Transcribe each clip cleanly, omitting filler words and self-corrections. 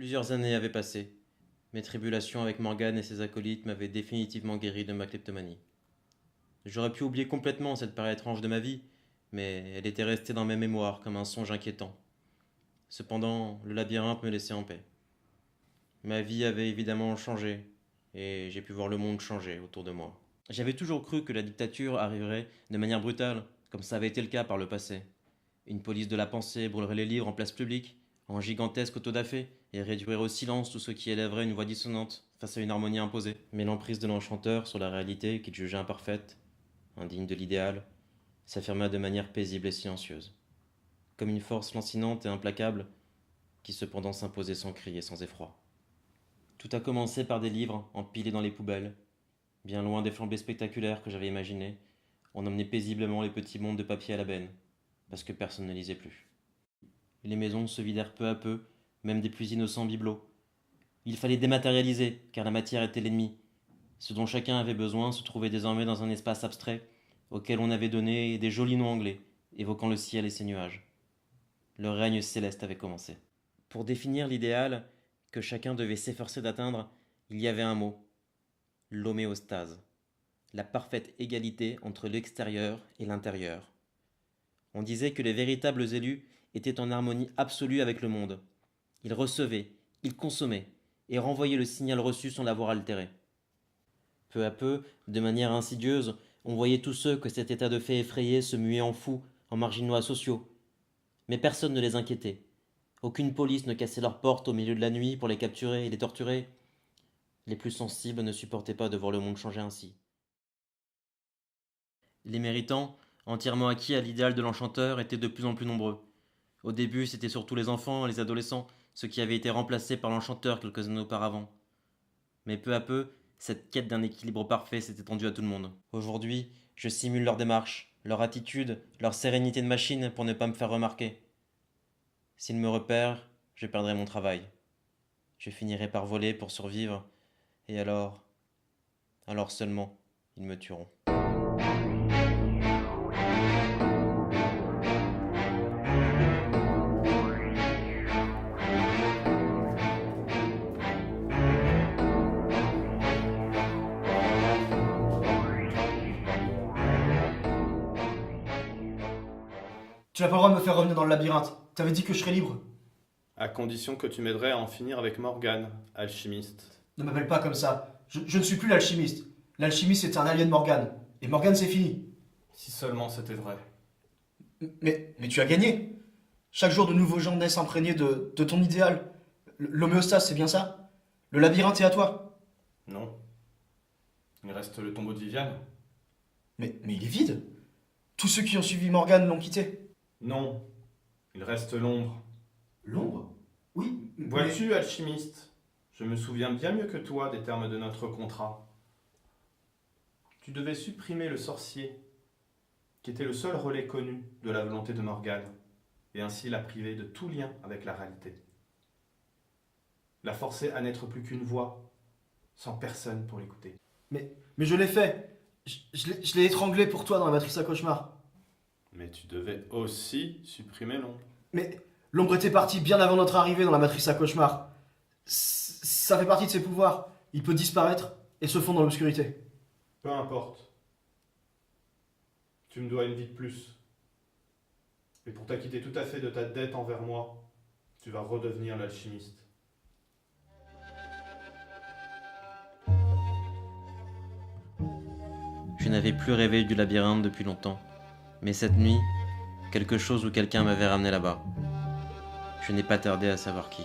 Plusieurs années avaient passé. Mes tribulations avec Morgane et ses acolytes m'avaient définitivement guéri de ma kleptomanie. J'aurais pu oublier complètement cette période étrange de ma vie, mais elle était restée dans mes mémoires comme un songe inquiétant. Cependant, le labyrinthe me laissait en paix. Ma vie avait évidemment changé, et j'ai pu voir le monde changer autour de moi. J'avais toujours cru que la dictature arriverait de manière brutale, comme ça avait été le cas par le passé. Une police de la pensée brûlerait les livres en place publique, en gigantesque auto-da-fé, et réduirait au silence tous ceux qui élèveraient une voix dissonante face à une harmonie imposée. Mais l'emprise de l'enchanteur sur la réalité qu'il jugeait imparfaite, indigne de l'idéal, s'affirma de manière paisible et silencieuse, comme une force lancinante et implacable qui cependant s'imposait sans cri et sans effroi. Tout a commencé par des livres empilés dans les poubelles, bien loin des flambées spectaculaires que j'avais imaginées. On emmenait paisiblement les petits mondes de papier à la benne, parce que personne ne lisait plus. Les maisons se vidèrent peu à peu, même des plus innocents bibelots. Il fallait dématérialiser, car la matière était l'ennemi. Ce dont chacun avait besoin se trouvait désormais dans un espace abstrait, auquel on avait donné des jolis noms anglais, évoquant le ciel et ses nuages. Le règne céleste avait commencé. Pour définir l'idéal que chacun devait s'efforcer d'atteindre, il y avait un mot: l'homéostase, la parfaite égalité entre l'extérieur et l'intérieur. On disait que les véritables élus étaient en harmonie absolue avec le monde. Ils recevaient, ils consommaient, et renvoyaient le signal reçu sans l'avoir altéré. Peu à peu, de manière insidieuse, on voyait tous ceux que cet état de fait effrayait se muer en fous, en marginois sociaux. Mais personne ne les inquiétait. Aucune police ne cassait leurs portes au milieu de la nuit pour les capturer et les torturer. Les plus sensibles ne supportaient pas de voir le monde changer ainsi. Les méritants, entièrement acquis à l'idéal de l'enchanteur, étaient de plus en plus nombreux. Au début, c'était surtout les enfants et les adolescents, ceux qui avaient été remplacés par l'enchanteur quelques années auparavant. Mais peu à peu, cette quête d'un équilibre parfait s'est étendue à tout le monde. Aujourd'hui, je simule leur démarche, leur attitude, leur sérénité de machine pour ne pas me faire remarquer. S'ils me repèrent, je perdrai mon travail. Je finirai par voler pour survivre, et alors seulement, ils me tueront. Tu n'as pas le droit de me faire revenir dans le labyrinthe. T'avais dit que je serais libre. À condition que tu m'aiderais à en finir avec Morgane, alchimiste. Ne m'appelle pas comme ça. Je ne suis plus l'alchimiste. L'alchimiste est un allié de Morgane. Et Morgane, c'est fini. Si seulement c'était vrai. Mais tu as gagné. Chaque jour, de nouveaux gens naissent imprégnés de ton idéal. L'homéostase, c'est bien ça? Le labyrinthe est à toi. Non. Il reste le tombeau de Viviane. Mais il est vide. Tous ceux qui ont suivi Morgane l'ont quitté. Non. Il reste l'ombre. L'ombre? Oui. Vois-tu, alchimiste, je me souviens bien mieux que toi des termes de notre contrat. Tu devais supprimer le sorcier, qui était le seul relais connu de la volonté de Morgane, et ainsi la priver de tout lien avec la réalité. La forcer à n'être plus qu'une voix, sans personne pour l'écouter. Mais je l'ai fait. Je l'ai étranglé pour toi dans la matrice à cauchemar. Mais tu devais aussi supprimer l'ombre. Mais l'ombre était partie bien avant notre arrivée dans la matrice à cauchemar. Ça fait partie de ses pouvoirs. Il peut disparaître et se fondre dans l'obscurité. Peu importe. Tu me dois une vie de plus. Et pour t'acquitter tout à fait de ta dette envers moi, tu vas redevenir l'alchimiste. Je n'avais plus rêvé du labyrinthe depuis longtemps. Mais cette nuit, quelque chose ou quelqu'un m'avait ramené là-bas. Je n'ai pas tardé à savoir qui.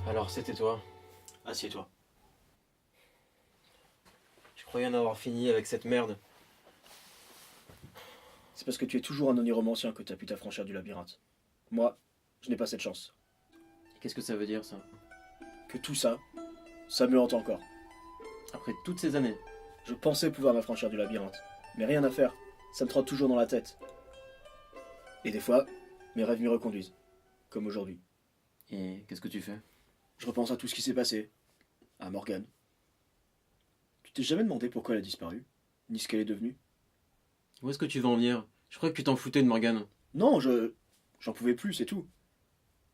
Alors c'était toi. Assieds-toi. Je croyais en avoir fini avec cette merde. C'est parce que tu es toujours un oniromancien que tu as pu t'affranchir du labyrinthe. Moi, je n'ai pas cette chance. Qu'est-ce que ça veut dire ça? Que tout ça, ça me hante encore. Après toutes ces années. Je pensais pouvoir m'affranchir du labyrinthe, mais rien à faire. ça me trotte toujours dans la tête. Et des fois, mes rêves m'y reconduisent. Comme aujourd'hui. Et qu'est-ce que tu fais? Je repense à tout ce qui s'est passé. À Morgane. Tu t'es jamais demandé pourquoi elle a disparu? Ni ce qu'elle est devenue? Où est-ce que tu veux en venir? Je crois que tu t'en foutais de Morgane. Non, j'en pouvais plus, c'est tout.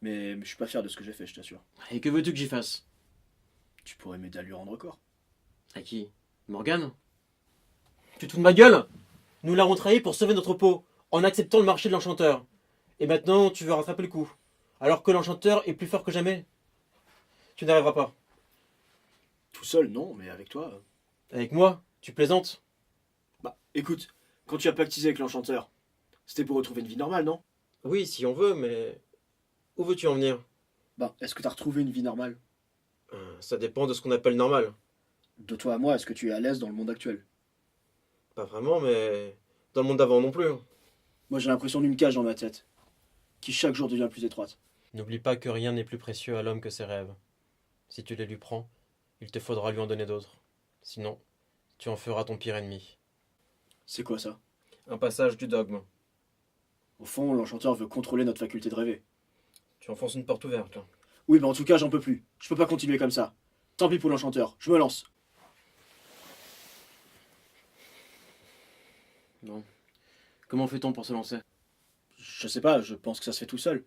Mais je suis pas fier de ce que j'ai fait, je t'assure. Et que veux-tu que j'y fasse? Tu pourrais m'aider à lui rendre corps. À qui? Morgane? Tu te fous de ma gueule? Nous l'avons trahi pour sauver notre peau, en acceptant le marché de l'enchanteur. Et maintenant, tu veux rattraper le coup. Alors que l'enchanteur est plus fort que jamais. Tu n'arriveras pas. Tout seul, non, mais avec toi. Avec moi? Tu plaisantes? Bah, écoute, quand tu as pactisé avec l'enchanteur, c'était pour retrouver une vie normale, non? Oui, si on veut, mais... Où veux-tu en venir? Bah, est-ce que t'as retrouvé une vie normale? Ça dépend de ce qu'on appelle normal. De toi à moi, est-ce que tu es à l'aise dans le monde actuel? Pas vraiment, mais... Dans le monde d'avant non plus. Moi, j'ai l'impression d'une cage dans ma tête, qui chaque jour devient plus étroite. N'oublie pas que rien n'est plus précieux à l'homme que ses rêves. Si tu les lui prends, il te faudra lui en donner d'autres. Sinon, tu en feras ton pire ennemi. C'est quoi ça? Un passage du dogme. Au fond, l'enchanteur veut contrôler notre faculté de rêver. Tu enfonces une porte ouverte, là. Oui, mais en tout cas, j'en peux plus. Je peux pas continuer comme ça. Tant pis pour l'enchanteur, je me lance. Non. Comment fait-on pour se lancer? Je sais pas, je pense que ça se fait tout seul.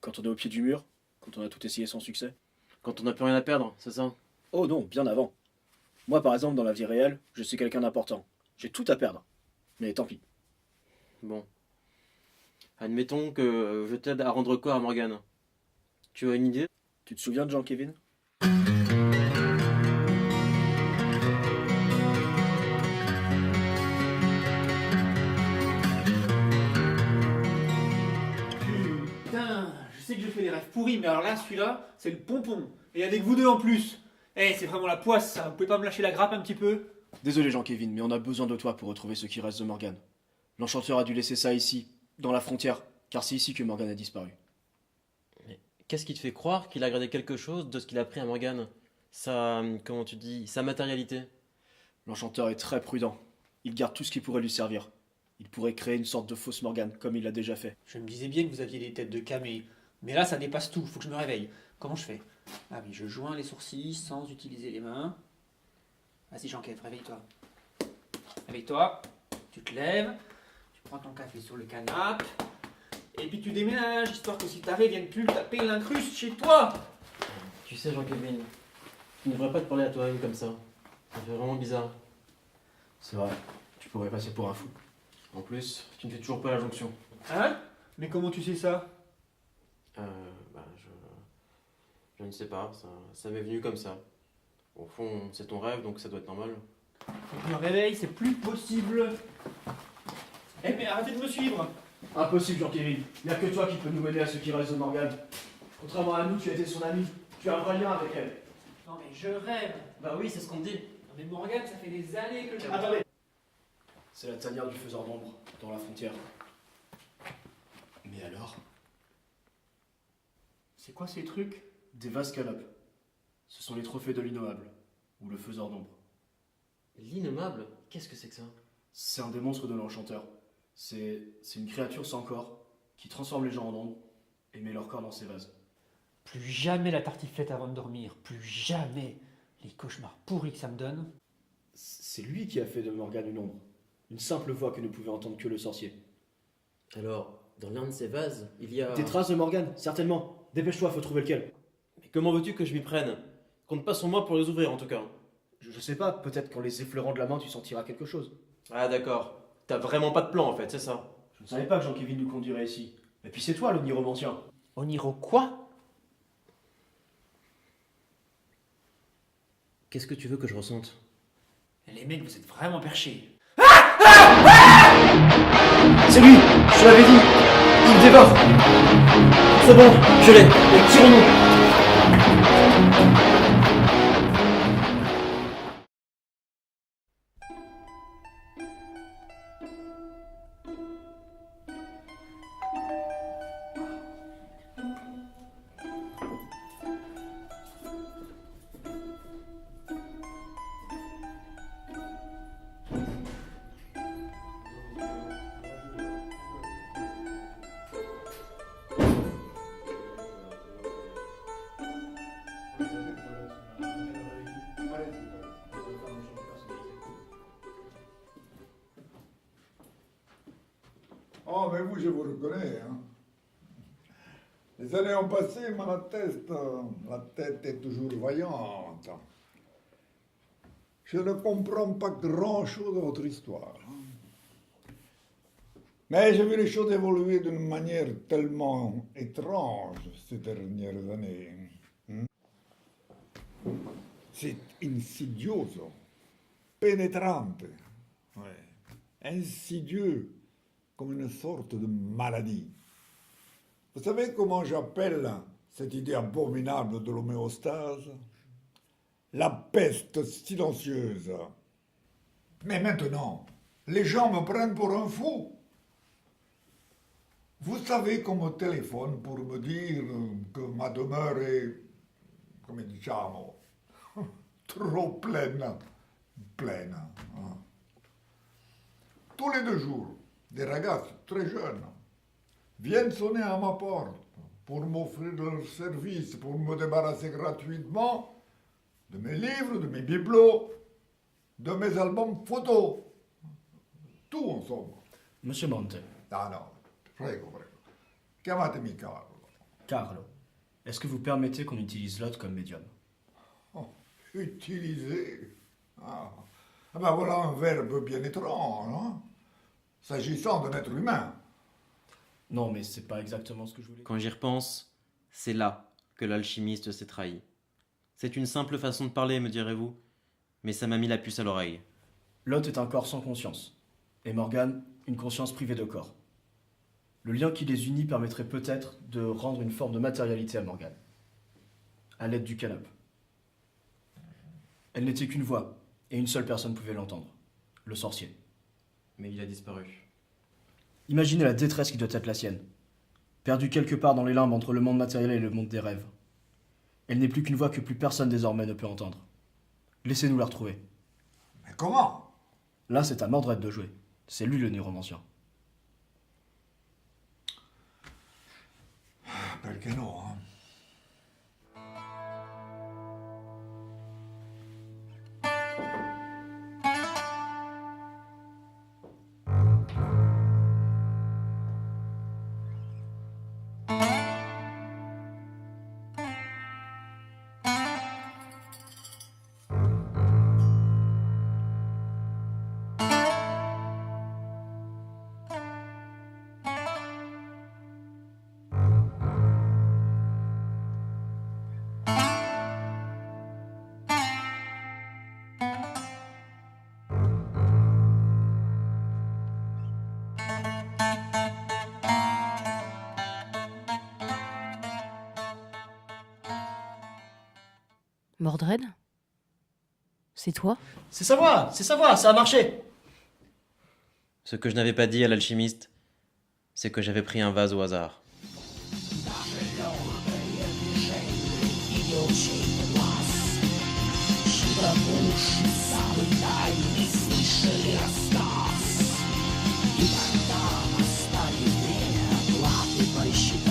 Quand on est au pied du mur, quand on a tout essayé sans succès. Quand on n'a plus rien à perdre, c'est ça? Oh non, bien avant. Moi, par exemple, dans la vie réelle, je suis quelqu'un d'important. J'ai tout à perdre. Mais tant pis. Bon. Admettons que je t'aide à rendre corps à Morgane. Tu as une idée? Tu te souviens de Jean-Kevin? Putain, je sais que je fais des rêves pourris, mais alors là, celui-là, c'est le pompon. Et avec vous deux en plus. Eh, c'est vraiment la poisse, ça. Vous pouvez pas me lâcher la grappe un petit peu? Désolé Jean-Kevin, mais on a besoin de toi pour retrouver ce qui reste de Morgane. L'enchanteur a dû laisser ça ici, dans la frontière, car c'est ici que Morgane a disparu. Qu'est-ce qui te fait croire qu'il a gardé quelque chose de ce qu'il a pris à Morgane? Sa... comment tu dis? Sa matérialité? L'enchanteur est très prudent. Il garde tout ce qui pourrait lui servir. Il pourrait créer une sorte de fausse Morgane, comme il l'a déjà fait. Je me disais bien que vous aviez des têtes de camé. Mais là, ça dépasse tout. Faut que je me réveille. Comment je fais? Ah oui, je joins les sourcils sans utiliser les mains. Vas-y, Jean-Kev, réveille-toi. Réveille-toi. Tu te lèves. Tu prends ton café sur le canapé. Et puis tu déménages, histoire que si t'arrives, vienne plus taper l'incruste chez toi. Tu sais, Jean-Kevin, tu ne devrais pas te parler à toi-même comme ça. Ça fait vraiment bizarre. C'est vrai, tu pourrais passer pour un fou. En plus, tu ne fais toujours pas la jonction. Hein? Mais comment tu sais ça? Bah, je ne sais pas, ça m'est venu comme ça. Au fond, c'est ton rêve, donc ça doit être normal. Je me réveille, c'est plus possible. Eh mais arrêtez de me suivre. Impossible Jean-Kevin, il n'y a que toi qui peux nous mener à ce qui reste de Morgane. Contrairement à nous, tu as été son ami, tu as un vrai lien avec elle. Non mais je rêve. Bah oui, c'est ce qu'on me dit. Non mais Morgane, ça fait des années que je... Attendez. C'est la tanière du faiseur d'ombre, dans la frontière. Mais alors? C'est quoi ces trucs? Des vases canopes. Ce sont les trophées de l'innommable, ou le faiseur d'ombre. L'innommable? Qu'est-ce que c'est que ça? C'est un des monstres de l'enchanteur. C'est une créature sans corps, qui transforme les gens en ombre, et met leur corps dans ses vases. Plus jamais la tartiflette avant de dormir. Plus jamais. Les cauchemars pourris que ça me donne. C'est lui qui a fait de Morgane une ombre. Une simple voix que ne pouvait entendre que le sorcier. Alors, dans l'un de ces vases, il y a... Des traces de Morgane, certainement. Dépêche-toi, faut trouver lequel. Mais comment veux-tu que je m'y prenne? Compte pas sur moi pour les ouvrir en tout cas. Je sais pas, peut-être qu'en les effleurant de la main, tu sentiras quelque chose. Ah d'accord. T'as vraiment pas de plan en fait, c'est ça? Je ne savais pas que Jean-Kevin nous conduirait ici. Et puis c'est toi, l'omniromancien. Oniro quoi? Qu'est-ce que tu veux que je ressente? Les mecs, vous êtes vraiment perchés. C'est lui, je te l'avais dit. Il dévore. C'est bon, je l'ai. Tirons-nous. Oh, mais vous, je vous reconnais. Hein. Les années ont passé, mais la tête est toujours vaillante. Je ne comprends pas grand-chose de votre histoire. Mais j'ai vu les choses évoluer d'une manière tellement étrange ces dernières années. C'est insidioso, pénétrante, insidieux, comme une sorte de maladie. Vous savez comment j'appelle cette idée abominable de l'homéostase? La peste silencieuse. Mais maintenant, les gens me prennent pour un fou. Vous savez qu'on me téléphone pour me dire que ma demeure est, come diciamo, trop pleine. Hein. Tous les 2 jours, des ragazzi très jeunes viennent sonner à ma porte pour m'offrir leur service, pour me débarrasser gratuitement de mes livres, de mes bibelots, de mes albums photos. Tout en somme. Monsieur Monte, Ah non, prego. Chiamatemi Carlo. Carlo, est-ce que vous permettez qu'on utilise l'autre comme médium? Oh, utiliser. Ah ben voilà un verbe bien étrange, hein, s'agissant d'un être humain. Non, mais c'est pas exactement ce que je voulais. Quand j'y repense, c'est là que l'alchimiste s'est trahi. C'est une simple façon de parler, me direz-vous, mais ça m'a mis la puce à l'oreille. L'autre est un corps sans conscience, et Morgane, une conscience privée de corps. Le lien qui les unit permettrait peut-être de rendre une forme de matérialité à Morgane, à l'aide du canapé. Elle n'était qu'une voix, et une seule personne pouvait l'entendre, le sorcier. Mais il a disparu. Imaginez la détresse qui doit être la sienne, perdue quelque part dans les limbes entre le monde matériel et le monde des rêves. Elle n'est plus qu'une voix que plus personne désormais ne peut entendre. Laissez-nous la retrouver. Mais comment? Là, c'est à Mordred de jouer. C'est lui le néromancien. Perché no? Hein? Mordred? C'est toi? C'est sa voix, ça a marché. Ce que je n'avais pas dit à l'alchimiste, c'est que j'avais pris un vase au hasard. И тогда настали время платы посчитать.